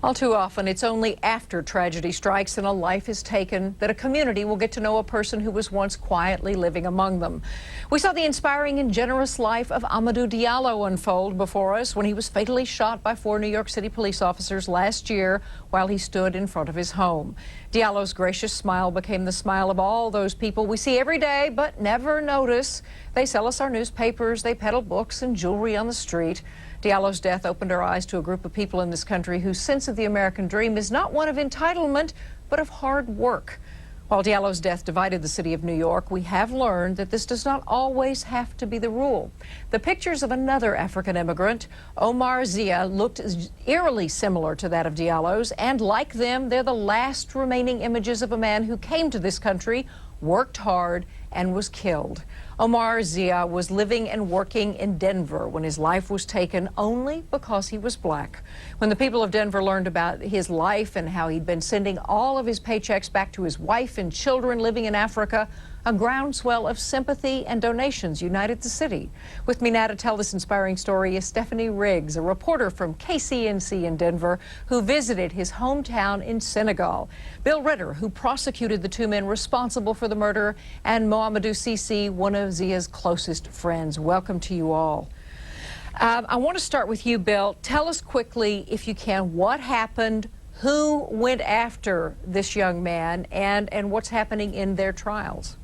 All too often, it's only after tragedy strikes and a life is taken that a community will get to know a person who was once quietly living among them. We saw the inspiring and generous life of Amadou Diallo unfold before us when he was fatally shot by 4 New York City police officers last year while he stood in front of his home. Diallo's gracious smile became the smile of all those people we see every day but never notice. They sell us our newspapers, they peddle books and jewelry on the street. Diallo's death opened our eyes to a group of people in this country whose sense of the American dream is not one of entitlement, but of hard work. While Diallo's death divided the city of New York, we have learned that this does not always have to be the rule. The pictures of another African immigrant, Omar Dia, looked eerily similar to that of Diallo's, and like them, they're the last remaining images of a man who came to this country, worked hard, and was killed. Omar Dia was living and working in Denver when his life was taken only because he was black. When the people of Denver learned about his life and how he'd been sending all of his paychecks back to his wife and children living in Africa, a groundswell of sympathy and donations united the city. With me now to tell this inspiring story is Stephanie Riggs, a reporter from KCNC in Denver who visited his hometown in Senegal. Bill Ritter, who prosecuted the 2 men responsible for the murder, and Mohamedou Cissé, one of Zia's closest friends. Welcome to you all. I want to start with you, Bill. Tell us quickly, if you can, what happened, who went after this young man, and what's happening in their trials.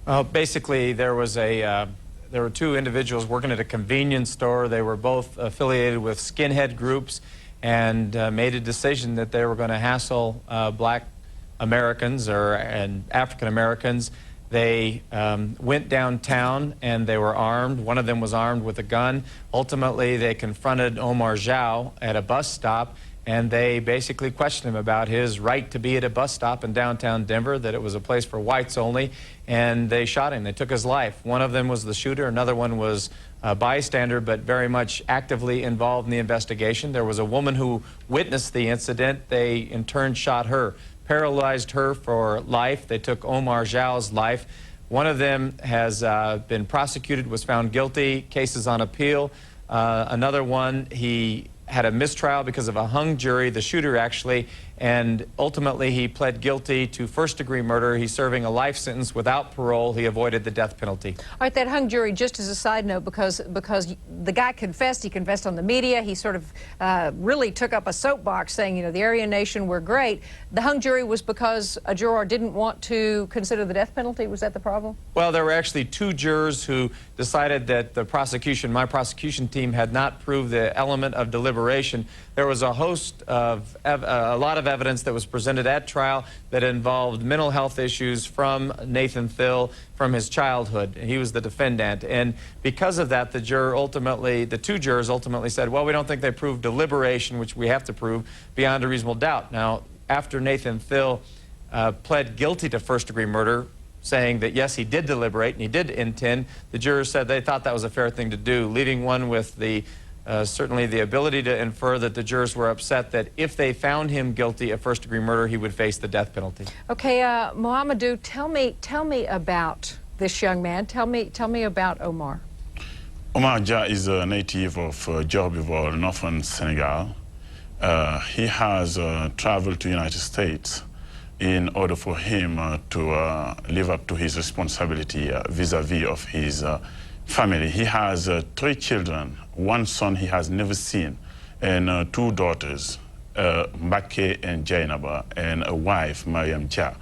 Well, basically, there were 2 individuals working at a convenience store. They were both affiliated with skinhead groups and made a decision that they were going to hassle black Americans and African Americans. They went downtown and they were armed. One of them was armed with a gun. Ultimately, they confronted Omar Dia at a bus stop, and they basically questioned him about his right to be at a bus stop in downtown Denver, that it was a place for whites only, and they shot him. They took his life. One of them was the shooter. Another one was a bystander, but very much actively involved in the investigation. There was a woman who witnessed the incident. They, in turn, shot her, paralyzed her for life. They took Omar Dia's life. One of them has been prosecuted, was found guilty, cases on appeal. Another one, he had a mistrial because of a hung jury, the shooter actually, and ultimately he pled guilty to first-degree murder. He's serving a life sentence without parole. He avoided the death penalty. All right, that hung jury, just as a side note, because the guy confessed, he confessed on the media, he sort of really took up a soapbox saying, you know, the Aryan Nation, we're great. The hung jury was because a juror didn't want to consider the death penalty? Was that the problem? Well, there were actually 2 jurors who decided that the prosecution, my prosecution team, had not proved the element of deliberation. There was a host of, a lot of evidence that was presented at trial that involved mental health issues from Nathan Thill from his childhood. He was the defendant, and because of that, the 2 jurors ultimately said, well, we don't think they proved deliberation, which we have to prove beyond a reasonable doubt. Now, after Nathan Thill pled guilty to first-degree murder, saying that yes, he did deliberate and he did intend, the jurors said they thought that was a fair thing to do, leaving one with the certainly the ability to infer that the jurors were upset that if they found him guilty of first-degree murder, he would face the death penalty. Okay, Mohamedou, tell me about this young man. Tell me about Omar. Omar Dia is a native of Diorbivol, northern Senegal. He has traveled to the United States in order for him to live up to his responsibility vis-a-vis of his family. He has 3 children, 1 son he has never seen, and 2 daughters, Mbake and Jainaba, and a wife, Mariam Dia.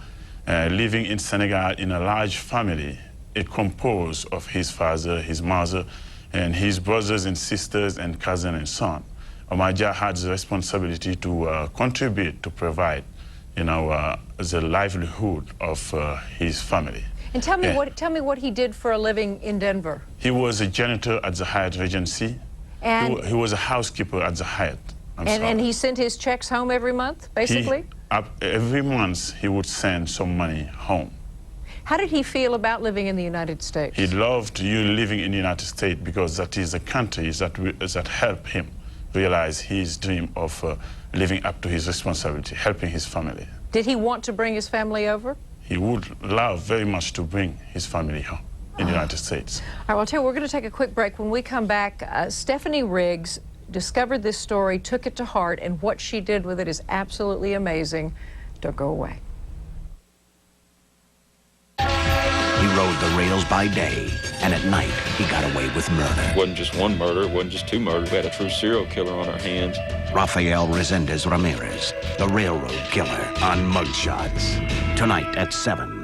Living in Senegal in a large family, it composed of his father, his mother, and his brothers and sisters and cousin and son. Omar Dia had the responsibility to contribute, to provide, you know, the livelihood of his family. And tell me what he did for a living in Denver. He was a janitor at the Hyatt Regency. And he was a housekeeper at the Hyatt. And he sent his checks home every month, basically? Every month he would send some money home. How did he feel about living in the United States? He loved living in the United States because that is a country that helped him realize his dream of living up to his responsibility, helping his family. Did he want to bring his family over? He would love very much to bring his family home in the United States. All right, well, I'll tell you, we're going to take a quick break. When we come back, Stephanie Riggs discovered this story, took it to heart, and what she did with it is absolutely amazing. Don't go away. He rode the rails by day, and at night, he got away with murder. It wasn't just one murder, it wasn't just two murders. We had a true serial killer on our hands. Rafael Resendez Ramirez, the railroad killer, on Mugshots. Tonight at 7.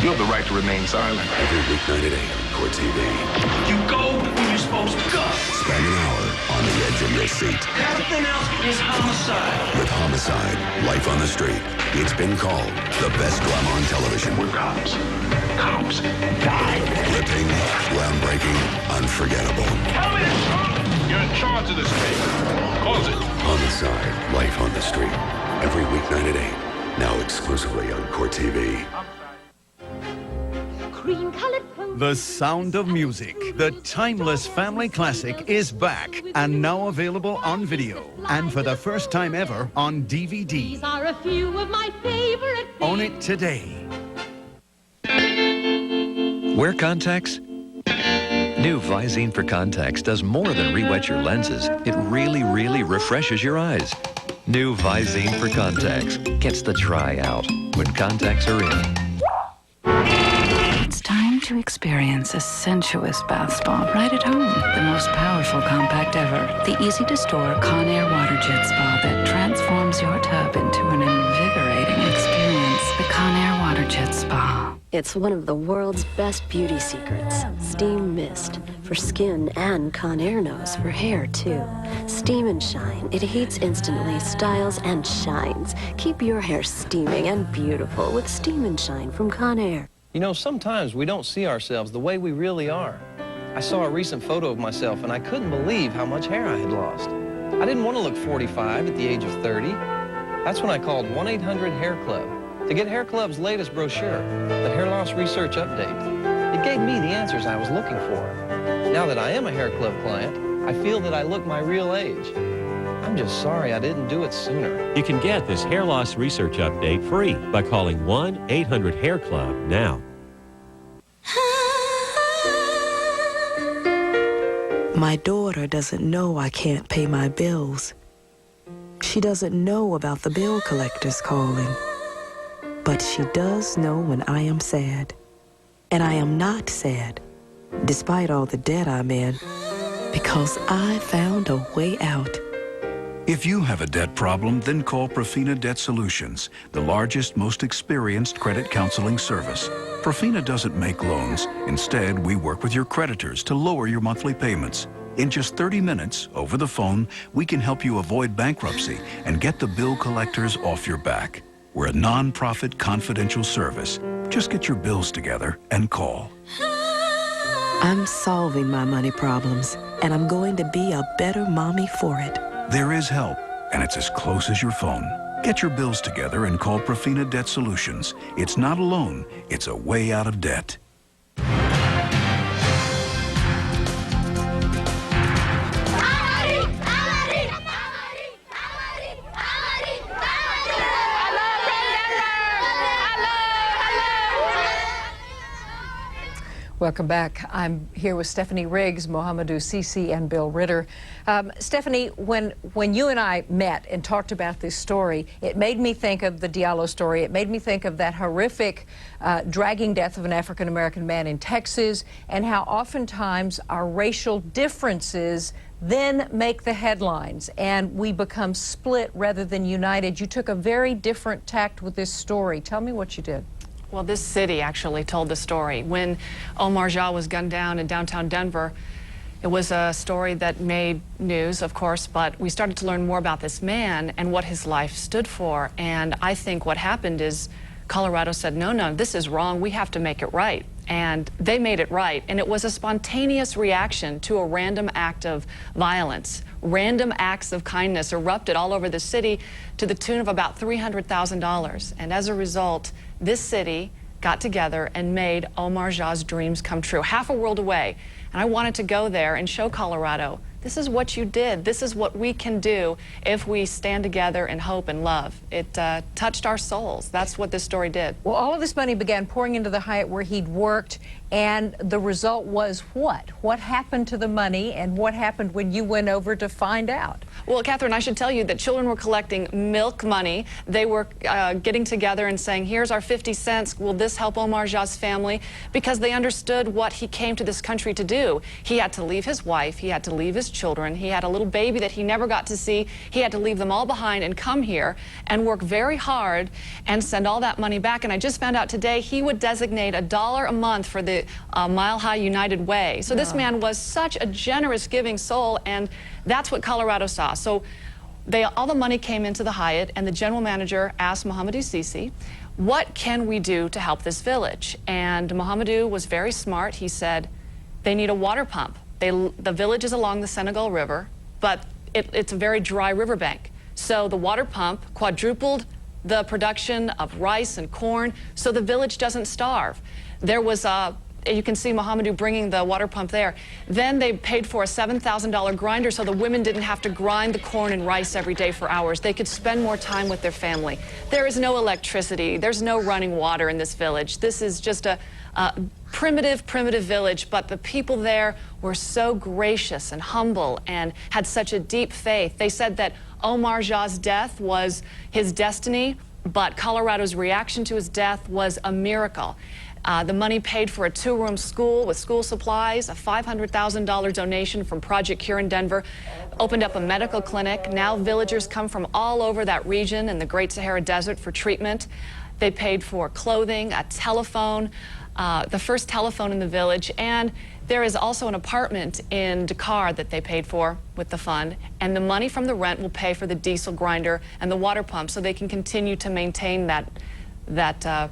You have the right to remain silent. Every weeknight at 8 on Court TV. You go when you're supposed to go. Spend an hour on the edge of your seat. Everything else is homicide. With Homicide, Life on the Street, it's been called the best drama on television. We're cops. Cops die. Gripping, groundbreaking, unforgettable. Tell me the truth. You're in charge of this case. Close it. Homicide, Life on the Street. Every weeknight at 8. Now exclusively on Court TV. The Sound of Music, the timeless family classic, is back and now available on video and for the first time ever on DVD. These are a few of my favorite things. Own it today. Wear contacts? New Visine for contacts does more than re-wet your lenses. It really, really refreshes your eyes. New Visine for contacts gets the dry out when contacts are in. It's time to experience a sensuous bath spa right at home. The most powerful compact ever. The easy-to-store Conair Water Jet Spa that transforms your tub into an invigorating experience. The Conair Water Jet Spa. It's one of the world's best beauty secrets. Steam Mist for skin and Conair Nose for hair, too. Steam and shine. It heats instantly, styles, and shines. Keep your hair steaming and beautiful with Steam and Shine from Conair. You know, sometimes we don't see ourselves the way we really are. I saw a recent photo of myself and I couldn't believe how much hair I had lost. I didn't want to look 45 at the age of 30. That's when I called 1-800-HAIR-CLUB to get Hair Club's latest brochure, the Hair Loss Research Update. It gave me the answers I was looking for. Now that I am a Hair Club client, I feel that I look my real age. I'm just sorry I didn't do it sooner. You can get this hair loss research update free by calling 1-800-HAIR-CLUB now. My daughter doesn't know I can't pay my bills. She doesn't know about the bill collectors calling. But she does know when I am sad. And I am not sad, despite all the debt I'm in, because I found a way out. If you have a debt problem, then call Profina Debt Solutions, the largest, most experienced credit counseling service. Profina doesn't make loans. Instead, we work with your creditors to lower your monthly payments. In just 30 minutes, over the phone, we can help you avoid bankruptcy and get the bill collectors off your back. We're a non-profit confidential service. Just get your bills together and call. I'm solving my money problems, and I'm going to be a better mommy for it. There is help, and it's as close as your phone. Get your bills together and call Profina Debt Solutions. It's not a loan, it's a way out of debt. Welcome back. I'm here with Stephanie Riggs, Mohamedou Sisi, and Bill Ritter. Stephanie, when you and I met and talked about this story, it made me think of the Diallo story. It made me think of that horrific dragging death of an African-American man in Texas, and how oftentimes our racial differences then make the headlines and we become split rather than united. You took a very different tact with this story. Tell me what you did. Well, this city actually told the story. When Omar Dia was gunned down in downtown Denver, it was a story that made news, of course, but we started to learn more about this man and what his life stood for. And I think what happened is Colorado said, no, this is wrong. We have to make it right. And they made it right. And it was a spontaneous reaction to a random act of violence. Random acts of kindness erupted all over the city to the tune of about $300,000. And as a result, this city got together and made Omar Dia's dreams come true, half a world away. And I wanted to go there and show Colorado this is what you did. This is what we can do if we stand together in hope and love. It touched our souls. That's what this story did. Well, all of this money began pouring into the Hyatt where he'd worked, and the result was what? What happened to the money, and what happened when you went over to find out? Well, Catherine, I should tell you that children were collecting milk money. They were getting together and saying, here's our 50 cents. Will this help Omar Dia's family? Because they understood what he came to this country to do. He had to leave his wife. He had to leave his children. He had a little baby that he never got to see. He had to leave them all behind and come here and work very hard and send all that money back. And I just found out today he would designate $1 a month for the Mile High United Way. So this man was such a generous, giving soul, and that's what Colorado saw. So all the money came into the Hyatt, and the general manager asked Mohamedou Sisi, what can we do to help this village? And Mohamedou was very smart. He said, they need a water pump. The village is along the Senegal River, but it's a very dry riverbank. So the water pump quadrupled the production of rice and corn, so the village doesn't starve. There was you can see Mohamedou bringing the water pump there. Then they paid for a $7,000 grinder so the women didn't have to grind the corn and rice every day for hours. They could spend more time with their family. There is no electricity. There's no running water in this village. This is just a primitive village, but the people there were so gracious and humble and had such a deep faith. They said that Omar Dia's death was his destiny, but Colorado's reaction to his death was a miracle. The money paid for a 2-room school with school supplies, a $500,000 donation from Project Cure in Denver, opened up a medical clinic. Now villagers come from all over that region in the Great Sahara Desert for treatment. They paid for clothing, a telephone, the first telephone in the village, and there is also an apartment in Dakar that they paid for with the fund, and the money from the rent will pay for the diesel grinder and the water pump so they can continue to maintain that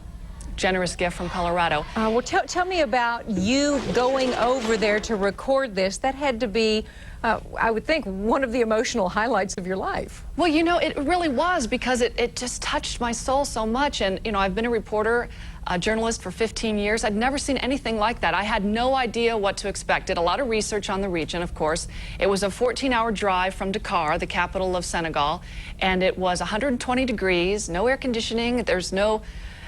generous gift from Colorado. Well, tell me about you going over there to record this. That had to be, I would think, one of the emotional highlights of your life. Well, you know, it really was, because it just touched my soul so much. And, you know, I've been a reporter, a journalist for 15 years. I'd never seen anything like that. I had no idea what to expect. Did a lot of research on the region, of course. It was a 14-hour drive from Dakar, the capital of Senegal, and it was 120 degrees, no air conditioning. There's no,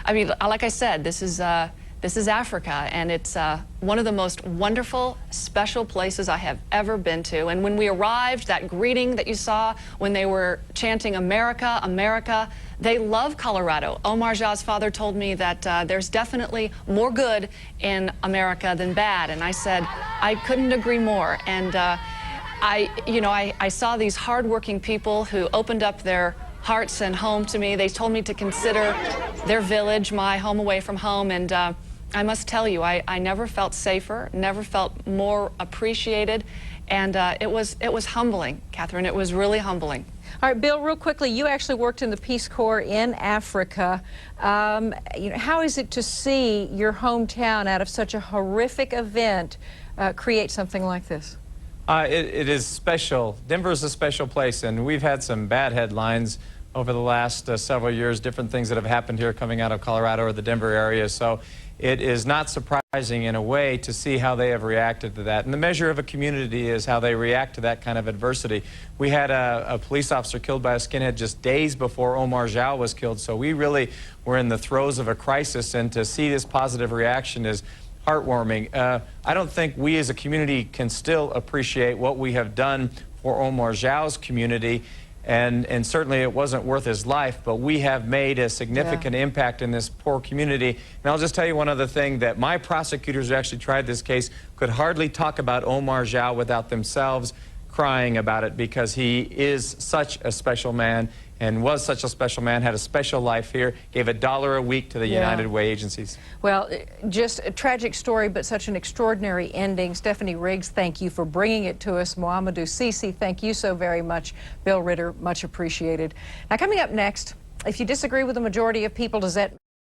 I mean, like I said, this is Africa, and it's one of the most wonderful, special places I have ever been to. And when we arrived, that greeting that you saw when they were chanting America, America, they love Colorado. Omar Dia's father told me that there's definitely more good in America than bad, and I said, I couldn't agree more. And I saw these hardworking people who opened up their hearts and home to me. They told me to consider their village my home away from home, and I must tell you, I never felt safer, never felt more appreciated, and it was humbling, Catherine. It was really humbling. All right, Bill, real quickly, you actually worked in the Peace Corps in Africa. How is it to see your hometown, out of such a horrific event, create something like this? It is special. Denver is a special place, and we've had some bad headlines over the last several years, different things that have happened here coming out of Colorado or the Denver area. So it is not surprising in a way to see how they have reacted to that. And the measure of a community is how they react to that kind of adversity. We had a police officer killed by a skinhead just days before Omar Dia was killed, so we really were in the throes of a crisis, and to see this positive reaction is heartwarming. I don't think we as a community can still appreciate what we have done for Omar Dia's community, and certainly it wasn't worth his life, but we have made a significant impact in this poor community. And I'll just tell you one other thing, that my prosecutors who actually tried this case could hardly talk about Omar Dia without themselves crying about it, because he is such a special man, and was such a special man, had a special life here, gave $1 a week to the United Way agencies. Well, just a tragic story, but such an extraordinary ending. Stephanie Riggs, thank you for bringing it to us. Mohamedou Sisi, thank you so very much. Bill Ritter, much appreciated. Now, coming up next, if you disagree with the majority of people, does that